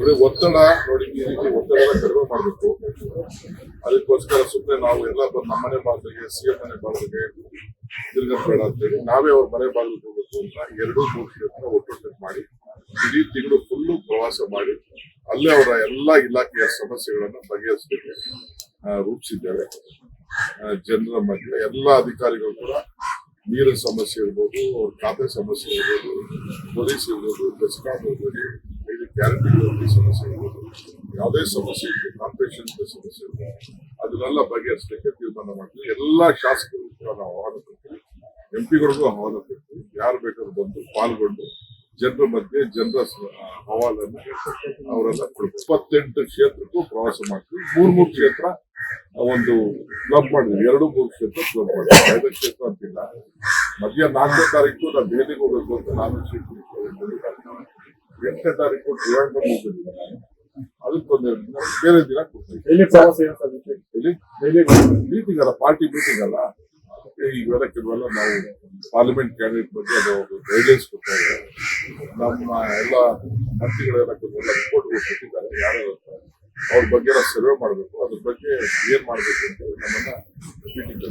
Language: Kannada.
ಬರೀ ಒತ್ತಡ ನೋಡಿ, ಈ ರೀತಿ ಒತ್ತಡ ಕಡಿಮೆ ಮಾಡಬೇಕು. ಅದಕ್ಕೋಸ್ಕರ ಸುಮ್ಮನೆ ನಾವು ಎಲ್ಲ ಬಂದು ನಮ್ಮನೆ ಬಾಗಿಲಿಗೆ, ಸಿಎಂ ಮನೆ ಬಾಗಿಲಿಗೆ ತಿರ್ಗಬೇಡ ಅಂತೇಳಿ ನಾವೇ ಅವ್ರ ಮನೆ ಬಾಗಿಲಿಗೆ ಹೋಗ್ಬೇಕು ಅಂತ 2-3 ಕ್ಷೇತ್ರ ಒಟ್ಟೊಟ್ಟು ಮಾಡಿ ಇಡೀ ತಿಂಗಳು ಫುಲ್ಲು ಪ್ರವಾಸ ಮಾಡಿ ಅಲ್ಲೇ ಅವರ ಎಲ್ಲಾ ಇಲಾಖೆಯ ಸಮಸ್ಯೆಗಳನ್ನು ಬಗೆಹರಿಸಲಿಕ್ಕೆ ರೂಪಿಸಿದ್ದೇವೆ. ಜನರ ಮಧ್ಯೆ ಎಲ್ಲ ಅಧಿಕಾರಿಗಳು ಕೂಡ ನೀರಿನ ಸಮಸ್ಯೆ ಇರ್ಬೋದು, ಅವ್ರ ಖಾತೆ ಸಮಸ್ಯೆ ಇರ್ಬೋದು, ಪೊಲೀಸ್ ಇರ್ಬೋದು, ಬೆಸ್ಕಾಂ ಇರ್ಬೋದು, ಗ್ಯಾರಂಟಿ ಸಮಸ್ಯೆ ಇರ್ಬೋದು, ಯಾವುದೇ ಸಮಸ್ಯೆ ಇತ್ತು, ಕಾರ್ಪೊರೇಷನ್ ಸಮಸ್ಯೆ ಇತ್ತು, ಅದನ್ನೆಲ್ಲ ಬಗೆಹರಿಸಲಿಕ್ಕೆ ತೀರ್ಮಾನ ಮಾಡ್ತೀವಿ. ಎಲ್ಲಾ ಶಾಸಕರು ಕೂಡ ನಾವು ಆಹ್ವಾನ ಕೊಡ್ತೀವಿ, ಎಂಪಿಗಳಿಗೂ ಆಹ್ವಾನ ಕೊಡ್ತೀವಿ. ಯಾರು ಬೇಕಾದ್ರೂ ಬಂದು ಪಾಲ್ಗೊಂಡು ಜನರ ಮಧ್ಯೆ ಜನರ ಅಹವಾಲನ್ನು ಅವರೆಲ್ಲ 28 ಕ್ಷೇತ್ರಕ್ಕೂ ಪ್ರವಾಸ ಮಾಡ್ತೀವಿ. 3 ಕ್ಷೇತ್ರ ಒಂದು ಕ್ಲಬ್ ಮಾಡಿದ್ವಿ, 2-3 ಕ್ಷೇತ್ರ ಕ್ಲಬ್ ಮಾಡಿದ್ವಿ. 5 ಕ್ಷೇತ್ರ ಅಂತಿಲ್ಲ. ಮಧ್ಯ 4ನೇ ತಾರೀಕು ನಾವು ದೆಹಲಿಗೆ ಹೋಗಬೇಕು ಅಂತ ನಾನು 8ನೇ ತಾರೀಕು ಟ್ರಿವಾಂಡ್ರಮ್ ಹೋಗ್ಬೇಕು. ಅದಕ್ಕೊಂದು ಬೇರೆ ದಿನ ಕೊಡ್ತೀವಿ. ಮೀಟಿಂಗ್ ಅಲ್ಲ, ಪಾರ್ಟಿ ಮೀಟಿಂಗ್ ಅಲ್ಲ. ಈಗೆಲ್ಲ ಕೆಲವೆಲ್ಲ ನಾವು ಪಾರ್ಲಿಮೆಂಟ್ ಕ್ಯಾಂಡಿಡೇಟ್ ಬಗ್ಗೆ ಅದು ಗೈಡ್ಲೈನ್ಸ್ ಕೊಡ್ತಾ ಇದ್ದಾರೆ. ನಮ್ಮ ಎಲ್ಲ ಮಂತ್ರಿಗಳೆಲ್ಲ ಕೆಲವೆಲ್ಲ ರಿಪೋರ್ಟ್ಗಳು ಕೊಟ್ಟಿದ್ದಾರೆ. ಯಾರು ಅವ್ರ ಬಗ್ಗೆ ಎಲ್ಲ ಸರ್ವೆ ಮಾಡಬೇಕು, ಅದ್ರ ಬಗ್ಗೆ ಏನ್ ಮಾಡ್ಬೇಕು ಅಂತ ನಮ್ಮನ್ನ ಮೀಟಿಂಗ್